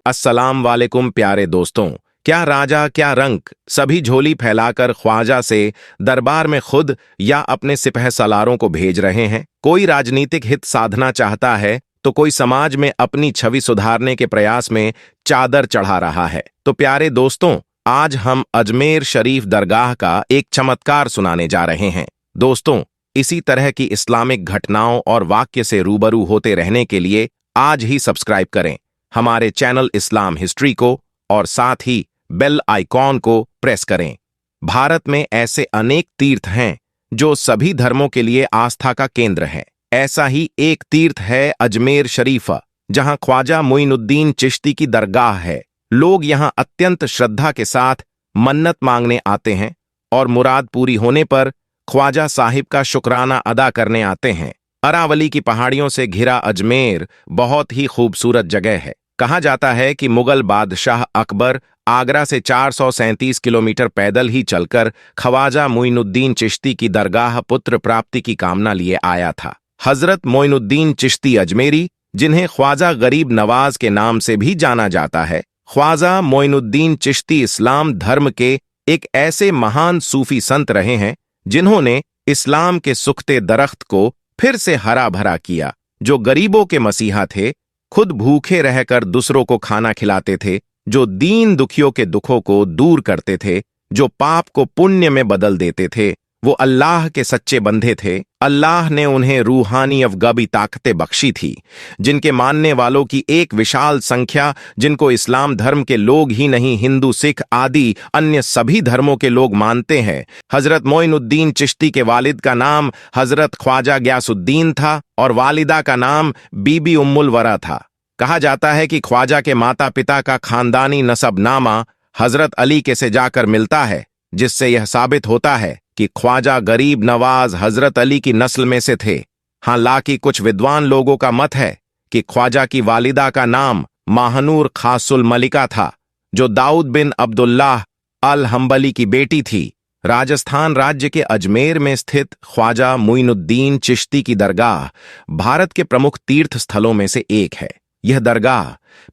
अस्सलाम वालेकुम प्यारे दोस्तों। क्या राजा क्या रंक सभी झोली फैलाकर ख्वाजा से दरबार में खुद या अपने सिपह सलारों को भेज रहे हैं। कोई राजनीतिक हित साधना चाहता है तो कोई समाज में अपनी छवि सुधारने के प्रयास में चादर चढ़ा रहा है। तो प्यारे दोस्तों, आज हम अजमेर शरीफ दरगाह का एक चमत्कार सुनाने जा रहे हैं। दोस्तों, इसी तरह की इस्लामिक घटनाओं और वाक्य से रूबरू होते रहने के लिए आज ही सब्सक्राइब करें हमारे चैनल इस्लाम हिस्ट्री को और साथ ही बेल आइकॉन को प्रेस करें। भारत में ऐसे अनेक तीर्थ हैं जो सभी धर्मों के लिए आस्था का केंद्र है। ऐसा ही एक तीर्थ है अजमेर शरीफ, जहां ख्वाजा मुइनुद्दीन चिश्ती की दरगाह है। लोग यहां अत्यंत श्रद्धा के साथ मन्नत मांगने आते हैं और मुराद पूरी होने पर ख्वाजा साहिब का शुक्राना अदा करने आते हैं। अरावली की पहाड़ियों से घिरा अजमेर बहुत ही खूबसूरत जगह है। कहा जाता है कि मुगल बादशाह अकबर आगरा से 437 किलोमीटर पैदल ही चलकर ख्वाजा मुइनुद्दीन चिश्ती की दरगाह पुत्र प्राप्ति की कामना लिए आया था। हजरत मोइनुद्दीन चिश्ती अजमेरी, जिन्हें ख्वाजा गरीब नवाज के नाम से भी जाना जाता है। ख्वाजा मोइनुद्दीन चिश्ती इस्लाम धर्म के एक ऐसे महान सूफी संत रहे हैं जिन्होंने इस्लाम के सुखते दरख्त को फिर से हरा भरा किया, जो गरीबों के मसीहा थे, खुद भूखे रहकर दूसरों को खाना खिलाते थे, जो दीन दुखियों के दुखों को दूर करते थे, जो पाप को पुण्य में बदल देते थे। वो अल्लाह के सच्चे बंधे थे। अल्लाह ने उन्हें रूहानी अफगाबी ताकतें बख्शी थी, जिनके मानने वालों की एक विशाल संख्या, जिनको इस्लाम धर्म के लोग ही नहीं, हिंदू सिख आदि अन्य सभी धर्मों के लोग मानते हैं। हजरत मोइनुद्दीन चिश्ती के वालिद का नाम हजरत ख्वाजा ग्यासुद्दीन था और वालिदा का नाम बीबी उम्मुल वरा था। कहा जाता है कि ख्वाजा के माता पिता का खानदानी नसबनामा हजरत अली के से जाकर मिलता है, जिससे यह साबित होता है कि ख्वाजा गरीब नवाज हजरत अली की नस्ल में से थे। हालांकि कुछ विद्वान लोगों का मत है कि ख्वाजा की वालिदा का नाम महानूर खासुल मलिका था, जो दाऊद बिन अब्दुल्लाह अल हम्बली की बेटी थी। राजस्थान राज्य के अजमेर में स्थित ख्वाजा मुइनुद्दीन चिश्ती की दरगाह भारत के प्रमुख तीर्थ स्थलों में से एक है। यह दरगाह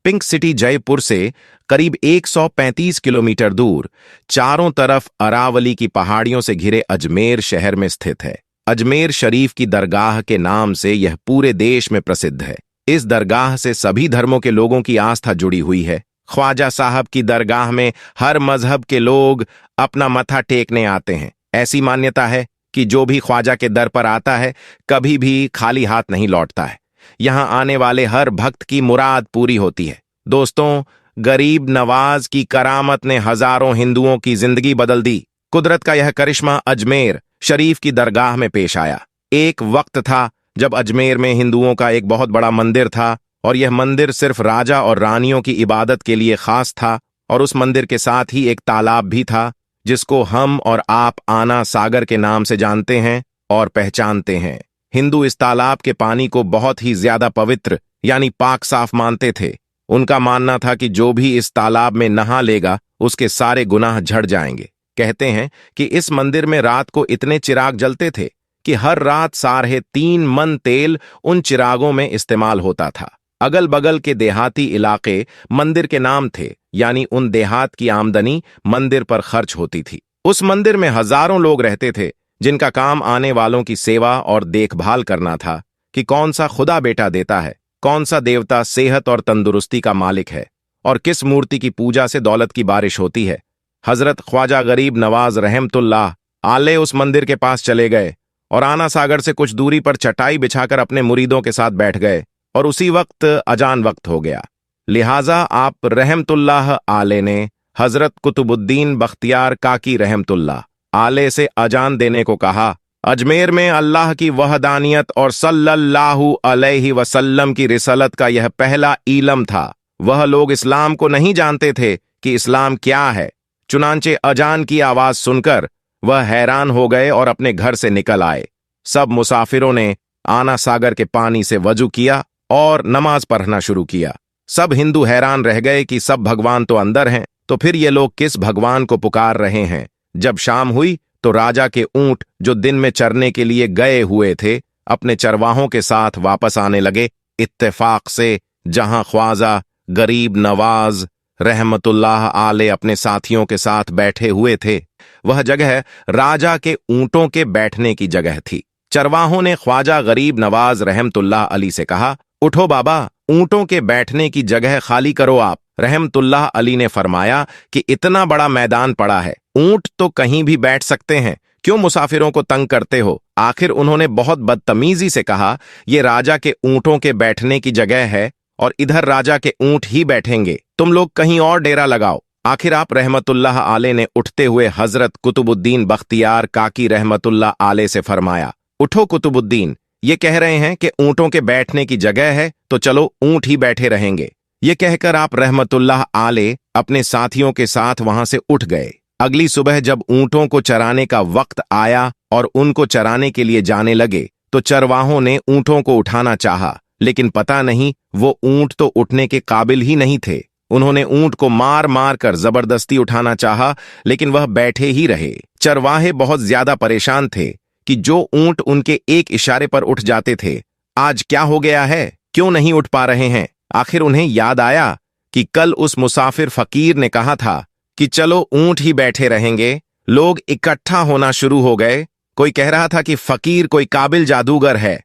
पिंक सिटी जयपुर से करीब 135 किलोमीटर दूर चारों तरफ अरावली की पहाड़ियों से घिरे अजमेर शहर में स्थित है। अजमेर शरीफ की दरगाह के नाम से यह पूरे देश में प्रसिद्ध है। इस दरगाह से सभी धर्मों के लोगों की आस्था जुड़ी हुई है। ख्वाजा साहब की दरगाह में हर मजहब के लोग अपना मथा टेकने आते हैं। ऐसी मान्यता है कि जो भी ख्वाजा के दर पर आता है कभी भी खाली हाथ नहीं लौटता है। यहां आने वाले हर भक्त की मुराद पूरी होती है। दोस्तों, गरीब नवाज की करामत ने हजारों हिंदुओं की जिंदगी बदल दी। कुदरत का यह करिश्मा अजमेर शरीफ की दरगाह में पेश आया। एक वक्त था जब अजमेर में हिंदुओं का एक बहुत बड़ा मंदिर था और यह मंदिर सिर्फ राजा और रानियों की इबादत के लिए खास था। और उस मंदिर के साथ ही एक तालाब भी था, जिसको हम और आप आना सागर के नाम से जानते हैं और पहचानते हैं। हिंदू इस तालाब के पानी को बहुत ही ज्यादा पवित्र यानी पाक साफ मानते थे। उनका मानना था कि जो भी इस तालाब में नहा लेगा उसके सारे गुनाह झड़ जाएंगे। कहते हैं कि इस मंदिर में रात को इतने चिराग जलते थे कि हर रात 3.5 मन तेल उन चिरागों में इस्तेमाल होता था। अगल बगल के देहाती इलाके मंदिर के नाम थे, यानी उन देहात की आमदनी मंदिर पर खर्च होती थी। उस मंदिर में हजारों लोग रहते थे, जिनका काम आने वालों की सेवा और देखभाल करना था कि कौन सा खुदा बेटा देता है, कौन सा देवता सेहत और तंदुरुस्ती का मालिक है और किस मूर्ति की पूजा से दौलत की बारिश होती है। हजरत ख्वाजा गरीब नवाज रहमतुल्लाह आले उस मंदिर के पास चले गए और आना सागर से कुछ दूरी पर चटाई बिछाकर अपने मुरीदों के साथ बैठ गए और उसी वक्त अजान वक्त हो गया। लिहाजा आप रहमतुल्लाह आले ने हजरत कुतुबुद्दीन बख्तियार काकी रहमतुल्लाह आले से अजान देने को कहा। अजमेर में अल्लाह की वहदानियत और सल्लल्लाहु अलैहि वसल्लम की रिसालत का यह पहला इलम था। वह लोग इस्लाम को नहीं जानते थे कि इस्लाम क्या है। चुनांचे अजान की आवाज सुनकर वह हैरान हो गए और अपने घर से निकल आए। सब मुसाफिरों ने आना सागर के पानी से वजू किया और नमाज पढ़ना शुरू किया। सब हिंदू हैरान रह गए कि सब भगवान तो अंदर हैं, तो फिर ये लोग किस भगवान को पुकार रहे हैं। जब शाम हुई तो राजा के ऊंट, जो दिन में चरने के लिए गए हुए थे, अपने चरवाहों के साथ वापस आने लगे। इत्तेफाक से जहां ख्वाजा गरीब नवाज रहमतुल्लाह आले अपने साथियों के साथ बैठे हुए थे। वह जगह राजा के ऊंटों के बैठने की जगह थी। चरवाहों ने ख्वाजा गरीब नवाज रहमतुल्लाह अली से कहा, उठो बाबा, ऊंटों के बैठने की जगह खाली करो आप। रहमतुल्लाह अली ने फरमाया कि इतना बड़ा मैदान पड़ा है, ऊंट तो कहीं भी बैठ सकते हैं, क्यों मुसाफिरों को तंग करते हो। आखिर उन्होंने बहुत बदतमीजी से कहा, ये राजा के ऊंटों के बैठने की जगह है और इधर राजा के ऊंट ही बैठेंगे, तुम लोग कहीं और डेरा लगाओ। आखिर आप रहमतुल्लाह आले ने उठते हुए हजरत कुतुबुद्दीन बख्तियार काकी रहमतुल्लाह आले से फरमाया, उठो कुतुबुद्दीन, ये कह रहे हैं कि ऊंटों के बैठने की जगह है, तो चलो ऊंट ही बैठे रहेंगे। ये कहकर आप रहमतुल्लाह आले अपने साथियों के साथ वहां से उठ गए। अगली सुबह जब ऊंटों को चराने का वक्त आया और उनको चराने के लिए जाने लगे, तो चरवाहों ने ऊंटों को उठाना चाहा, लेकिन पता नहीं वो ऊंट तो उठने के काबिल ही नहीं थे। उन्होंने ऊंट को मार मार कर जबरदस्ती उठाना चाहा, लेकिन वह बैठे ही रहे। चरवाहे बहुत ज्यादा परेशान थे कि जो ऊंट उनके एक इशारे पर उठ जाते थे, आज क्या हो गया है, क्यों नहीं उठ पा रहे हैं। आखिर उन्हें याद आया कि कल उस मुसाफिर फकीर ने कहा था कि चलो ऊंट ही बैठे रहेंगे। लोग इकट्ठा होना शुरू हो गए। कोई कह रहा था कि फकीर कोई काबिल जादूगर है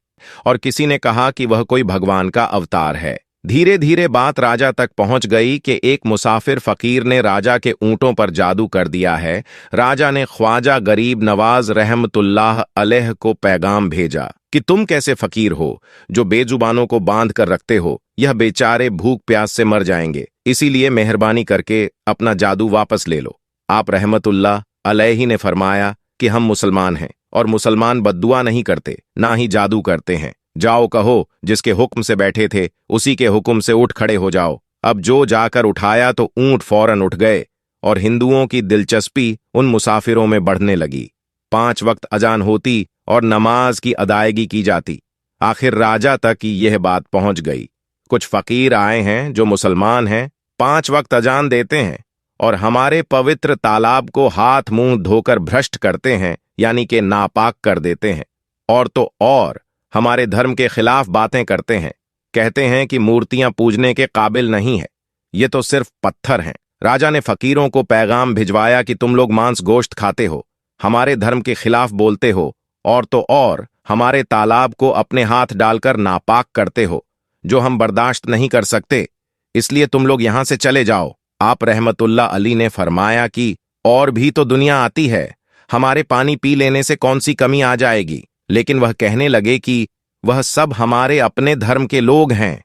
और किसी ने कहा कि वह कोई भगवान का अवतार है। धीरे धीरे बात राजा तक पहुंच गई कि एक मुसाफिर फकीर ने राजा के ऊंटों पर जादू कर दिया है। राजा ने ख्वाजा गरीब नवाज रहमतुल्लाह अलैह को पैगाम भेजा कि तुम कैसे फकीर हो जो बेजुबानों को बांध कर रखते हो, यह बेचारे भूख प्यास से मर जाएंगे, इसीलिए मेहरबानी करके अपना जादू वापस ले लो। आप रहमतुल्लाह अलैहि ने फरमाया कि हम मुसलमान हैं और मुसलमान बद्दुआ नहीं करते, ना ही जादू करते हैं। जाओ कहो जिसके हुक्म से बैठे थे उसी के हुक्म से उठ खड़े हो जाओ। अब जो जाकर उठाया तो ऊंट फौरन उठ गए और हिंदुओं की दिलचस्पी उन मुसाफिरों में बढ़ने लगी। 5 वक्त अजान होती और नमाज की अदायगी की जाती। आखिर राजा तक यह बात पहुंच गई। कुछ फकीर आए हैं जो मुसलमान हैं, 5 वक्त अजान देते हैं और हमारे पवित्र तालाब को हाथ मुंह धोकर भ्रष्ट करते हैं, यानी कि नापाक कर देते हैं। और तो और हमारे धर्म के खिलाफ बातें करते हैं, कहते हैं कि मूर्तियां पूजने के काबिल नहीं है, ये तो सिर्फ पत्थर हैं। राजा ने फकीरों को पैगाम भिजवाया कि तुम लोग मांस गोश्त खाते हो, हमारे धर्म के खिलाफ बोलते हो और तो और हमारे तालाब को अपने हाथ डालकर नापाक करते हो, जो हम बर्दाश्त नहीं कर सकते, इसलिए तुम लोग यहां से चले जाओ। आप रहमतुल्लाह अली ने फरमाया कि और भी तो दुनिया आती है, हमारे पानी पी लेने से कौन सी कमी आ जाएगी। लेकिन वह कहने लगे कि वह सब हमारे अपने धर्म के लोग हैं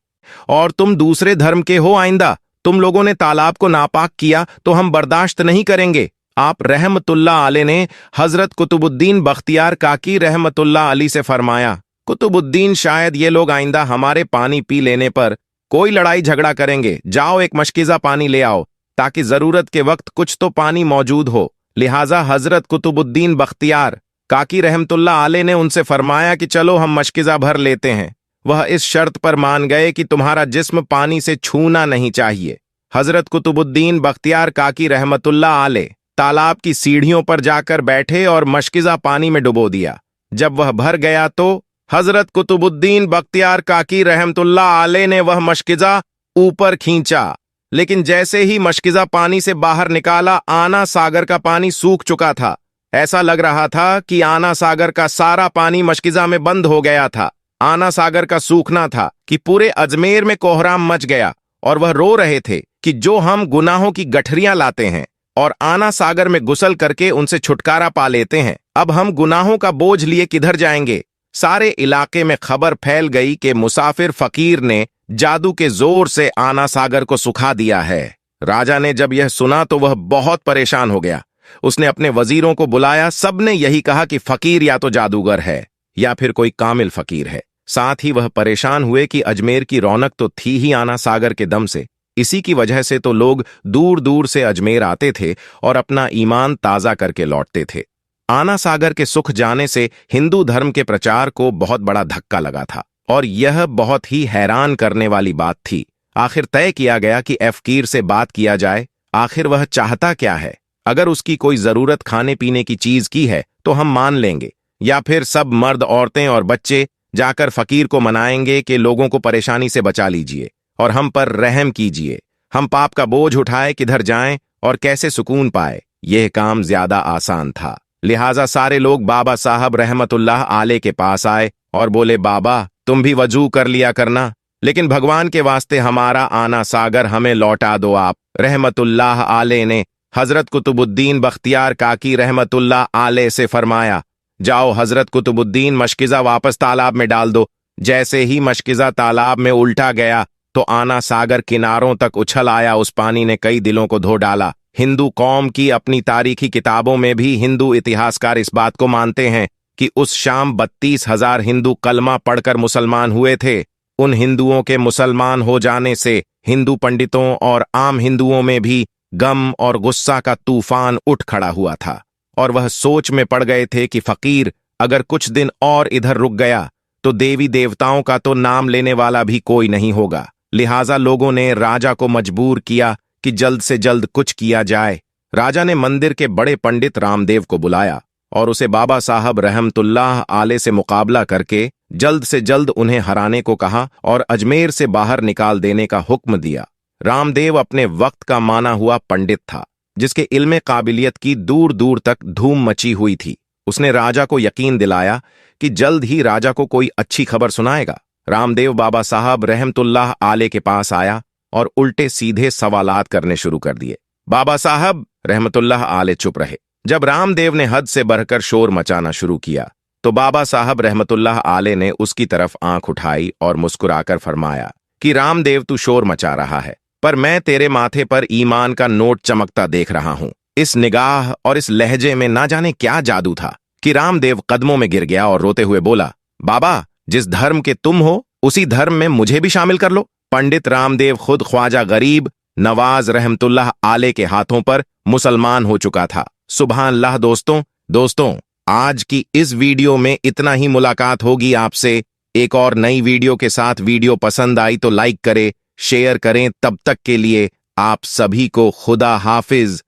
और तुम दूसरे धर्म के हो, आइंदा तुम लोगों ने तालाब को नापाक किया तो हम बर्दाश्त नहीं करेंगे। आप रहमतुल्लाह अली ने हजरत कुतुबुद्दीन बख्तियार काकी रहमतुल्लाह अली से फरमाया, कुतुबुद्दीन शायद ये लोग आइंदा हमारे पानी पी लेने पर कोई लड़ाई झगड़ा करेंगे, जाओ एक मशकीजा पानी ले आओ ताकि जरूरत के वक्त कुछ तो पानी मौजूद हो। लिहाजा हजरत कुतुबुद्दीन बख्तियार काकी रहमतुल्लाह आले ने उनसे फरमाया कि चलो हम मशकिजा भर लेते हैं। वह इस शर्त पर मान गए कि तुम्हारा जिस्म पानी से छूना नहीं चाहिए। हजरत कुतुबुद्दीन बख्तियार काकी रहमतुल्लाह आले तालाब की सीढ़ियों पर जाकर बैठे और मशकिजा पानी में डुबो दिया। जब वह भर गया तो हजरत कुतुबुद्दीन बख्तियार काकी रहमतुल्लाह आले ने वह मशकिजा ऊपर खींचा, लेकिन जैसे ही मशकिजा पानी से बाहर निकाला, आना सागर का पानी सूख चुका था। ऐसा लग रहा था कि आना सागर का सारा पानी मशकिजा में बंद हो गया था। आना सागर का सूखना था कि पूरे अजमेर में कोहराम मच गया और वह रो रहे थे कि जो हम गुनाहों की गठरियां लाते हैं और आना सागर में गुसल करके उनसे छुटकारा पा लेते हैं, अब हम गुनाहों का बोझ लिए किधर जाएंगे। सारे इलाके में खबर फैल गई कि मुसाफिर फकीर ने जादू के जोर से आना सागर को सुखा दिया है। राजा ने जब यह सुना तो वह बहुत परेशान हो गया। उसने अपने वजीरों को बुलाया, सबने यही कहा कि फकीर या तो जादूगर है या फिर कोई कामिल फकीर है। साथ ही वह परेशान हुए कि अजमेर की रौनक तो थी ही आना सागर के दम से, इसी की वजह से तो लोग दूर दूर से अजमेर आते थे और अपना ईमान ताजा करके लौटते थे। आना सागर के सुख जाने से हिंदू धर्म के प्रचार को बहुत बड़ा धक्का लगा था और यह बहुत ही हैरान करने वाली बात थी। आखिर तय किया गया कि फकीर से बात किया जाए, आखिर वह चाहता क्या है। अगर उसकी कोई जरूरत खाने पीने की चीज की है तो हम मान लेंगे, या फिर सब मर्द औरतें और बच्चे जाकर फकीर को मनाएंगे कि लोगों को परेशानी से बचा लीजिए और हम पर रहम कीजिए। हम पाप का बोझ उठाए किधर जाएं और कैसे सुकून पाए। यह काम ज्यादा आसान था। लिहाजा सारे लोग बाबा साहब रहमतुल्लाह आले के पास आए और बोले, बाबा तुम भी वजू कर लिया करना, लेकिन भगवान के वास्ते हमारा आना सागर हमें लौटा दो आप। रहमतुल्लाह आले ने हजरत कुतुबुद्दीन बख्तियार काकी रहमतुल्लाह आले से फरमाया, जाओ हजरत कुतुबुद्दीन मशकिजा वापस तालाब में डाल दो। जैसे ही मशकिजा तालाब में उल्टा गया तो आना सागर किनारों तक उछल आया। उस पानी ने कई दिलों को धो डाला। हिंदू कौम की अपनी तारीखी किताबों में भी हिंदू इतिहासकार इस बात को मानते हैं कि उस शाम 32,000 हिंदू कलमा पढ़कर मुसलमान हुए थे। उन हिंदुओं के मुसलमान हो जाने से हिंदू पंडितों और आम हिंदुओं में भी गम और गुस्सा का तूफान उठ खड़ा हुआ था और वह सोच में पड़ गए थे कि फकीर अगर कुछ दिन और इधर रुक गया तो देवी देवताओं का तो नाम लेने वाला भी कोई नहीं होगा। लिहाजा लोगों ने राजा को मजबूर किया कि जल्द से जल्द कुछ किया जाए। राजा ने मंदिर के बड़े पंडित रामदेव को बुलाया और उसे बाबा साहब रहमतुल्लाह आले से मुकाबला करके जल्द से जल्द उन्हें हराने को कहा और अजमेर से बाहर निकाल देने का हुक्म दिया। रामदेव अपने वक्त का माना हुआ पंडित था, जिसके इल्मे काबिलियत की दूर दूर तक धूम मची हुई थी। उसने राजा को यकीन दिलाया कि जल्द ही राजा को कोई अच्छी खबर सुनाएगा। रामदेव बाबा साहब रहमतुल्लाह आले के पास आया और उल्टे सीधे सवालात करने शुरू कर दिए। बाबा साहब रहमतुल्लाह आले चुप रहे। जब रामदेव ने हद से बढ़कर शोर मचाना शुरू किया तो बाबा साहब रहमतुल्लाह आले ने उसकी तरफ आंख उठाई और मुस्कुराकर फरमाया कि रामदेव तू शोर मचा रहा है, पर मैं तेरे माथे पर ईमान का नोट चमकता देख रहा हूं। इस निगाह और इस लहजे में ना जाने क्या जादू था कि रामदेव कदमों में गिर गया और रोते हुए बोला, बाबा जिस धर्म के तुम हो उसी धर्म में मुझे भी शामिल कर लो। पंडित रामदेव खुद ख्वाजा गरीब नवाज रहमतुल्लाह आले के हाथों पर मुसलमान हो चुका था। सुभान अल्लाह। दोस्तों आज की इस वीडियो में इतना ही। मुलाकात होगी आपसे एक और नई वीडियो के साथ। वीडियो पसंद आई तो लाइक करें, शेयर करें। तब तक के लिए आप सभी को खुदा हाफिज।